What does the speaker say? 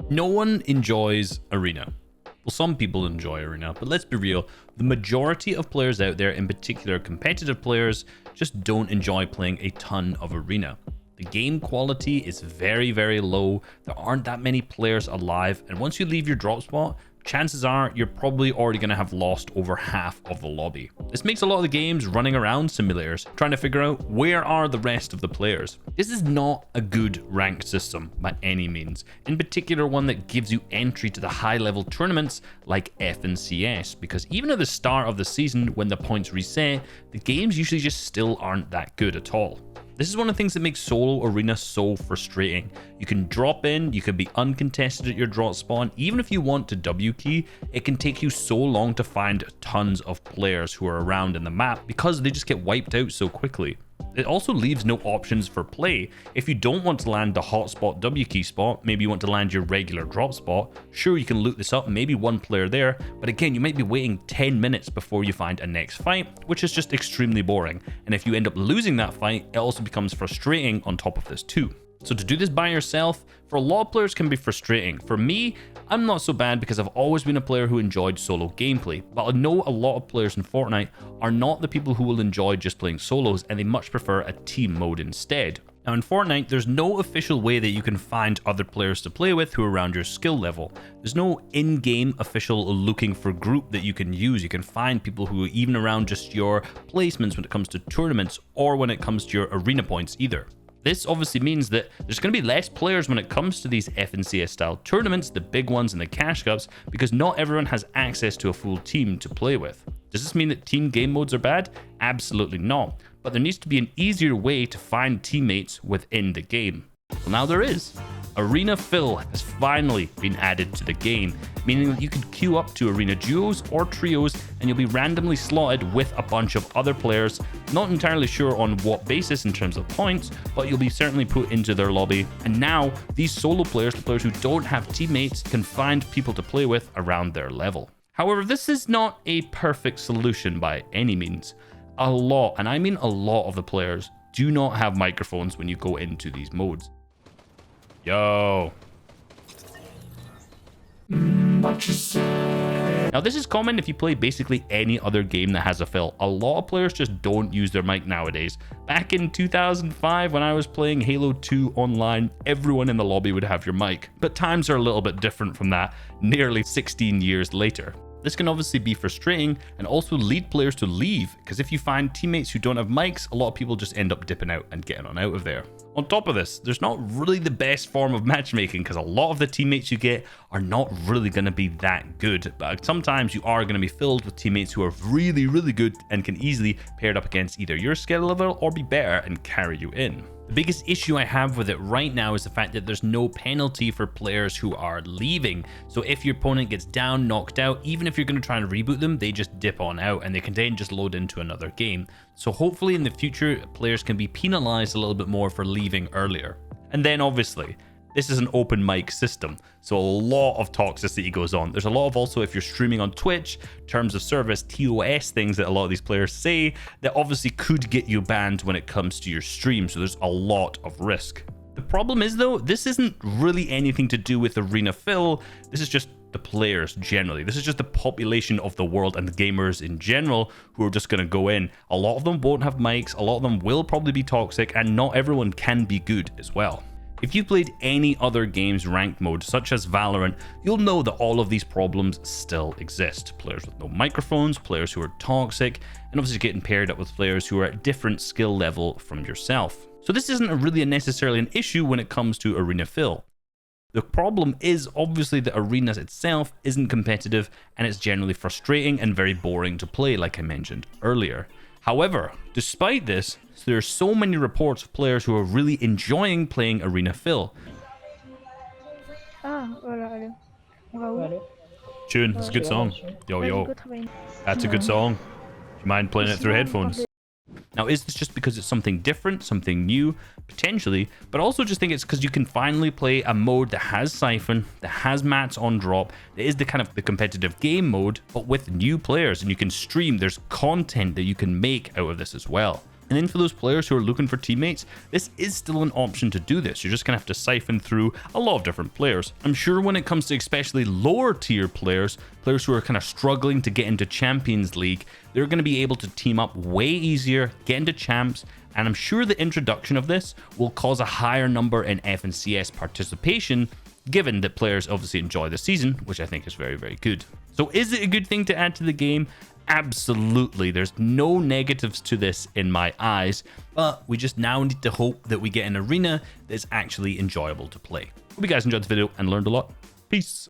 No one enjoys Arena. Well, some people enjoy Arena, but let's be real, the majority of players out there, in particular competitive players, just don't enjoy playing a ton of Arena. The game quality is very, very low. There aren't that many players alive, and once you leave your drop spot, chances are you're probably already going to have lost over half of the lobby. This makes a lot of the games running around simulators, trying to figure out where are the rest of the players. This is not a good ranked system by any means, in particular one that gives you entry to the high level tournaments like FNCS, because even at the start of the season when the points reset, the games usually just still aren't that good at all. This is one of the things that makes solo arena so frustrating. You can drop in, you can be uncontested at your drop spawn. Even if you want to W key, it can take you so long to find tons of players who are around in the map because they just get wiped out so quickly. It also leaves no options for play. If you don't want to land the hotspot W key spot, maybe you want to land your regular drop spot, sure, you can loot this up, maybe one player there, but again, you might be waiting 10 minutes before you find a next fight, which is just extremely boring. And if you end up losing that fight, it also becomes frustrating on top of this too. So to do this by yourself, for a lot of players can be frustrating. For me, I'm not so bad because I've always been a player who enjoyed solo gameplay, but I know a lot of players in Fortnite are not the people who will enjoy just playing solos and they much prefer a team mode instead. Now in Fortnite, there's no official way that you can find other players to play with who are around your skill level. There's no in-game official looking for group that you can use. You can find people who are even around just your placements when it comes to tournaments or when it comes to your arena points either. This obviously means that there's going to be less players when it comes to these FNCS style tournaments, the big ones and the cash cups, because not everyone has access to a full team to play with. Does this mean that team game modes are bad? Absolutely not. But there needs to be an easier way to find teammates within the game. Well, now there is. Arena Fill has finally been added to the game, meaning that you can queue up to arena duos or trios and you'll be randomly slotted with a bunch of other players. Not entirely sure on what basis in terms of points, but you'll be certainly put into their lobby. And now these solo players, the players who don't have teammates, can find people to play with around their level. However, this is not a perfect solution by any means. A lot, and I mean a lot of the players, do not have microphones when you go into these modes. Yo. Now this is common if you play basically any other game that has a fill. A lot of players just don't use their mic nowadays. Back in 2005 when I was playing Halo 2 online, everyone in the lobby would have your mic. But times are a little bit different from that nearly 16 years later. This can obviously be frustrating and also lead players to leave, because if you find teammates who don't have mics, a lot of people just end up dipping out and getting on out of there. On top of this, there's not really the best form of matchmaking because a lot of the teammates you get are not really going to be that good. But sometimes you are going to be filled with teammates who are really, really good and can easily pair it up against either your skill level or be better and carry you in. The biggest issue I have with it right now is the fact that there's no penalty for players who are leaving. So if your opponent gets down, knocked out, even if you're going to try and reboot them, they just dip on out and they can then just load into another game. So hopefully in the future, players can be penalized a little bit more for leaving earlier. And then obviously, this is an open mic system, so a lot of toxicity goes on. There's a lot of also, if you're streaming on Twitch, terms of service, TOS things that a lot of these players say that obviously could get you banned when it comes to your stream, so there's a lot of risk. The problem is though, this isn't really anything to do with Arena Fill, this is just the players generally. This is just the population of the world and the gamers in general who are just going to go in. A lot of them won't have mics, a lot of them will probably be toxic, and not everyone can be good as well. If you've played any other game's ranked mode, such as Valorant, you'll know that all of these problems still exist. Players with no microphones, players who are toxic, and obviously getting paired up with players who are at different skill level from yourself. So this isn't really necessarily an issue when it comes to Arena Fill. The problem is obviously that Arena itself isn't competitive and it's generally frustrating and very boring to play, like I mentioned earlier. However, despite this, there are so many reports of players who are really enjoying playing Arena Fill. Tune, it's a good song. Yo, yo. That's a good song. Do you mind playing it through headphones? Now, is this just because it's something different, something new? Potentially, but also just think it's because you can finally play a mode that has Siphon, that has mats on drop, that is the kind of the competitive game mode, but with new players, and you can stream. There's content that you can make out of this as well. And then for those players who are looking for teammates, this is still an option to do this. You're just gonna have to siphon through a lot of different players. I'm sure when it comes to especially lower tier players who are kind of struggling to get into Champions League, they're gonna be able to team up way easier, get into champs, and I'm sure the introduction of this will cause a higher number in FNCS participation, given that players obviously enjoy the season, which I think is very, very good. So is it a good thing to add to the game? Absolutely. There's no negatives to this in my eyes, but we just now need to hope that we get an arena that's actually enjoyable to play. Hope you guys enjoyed the video and learned a lot. Peace.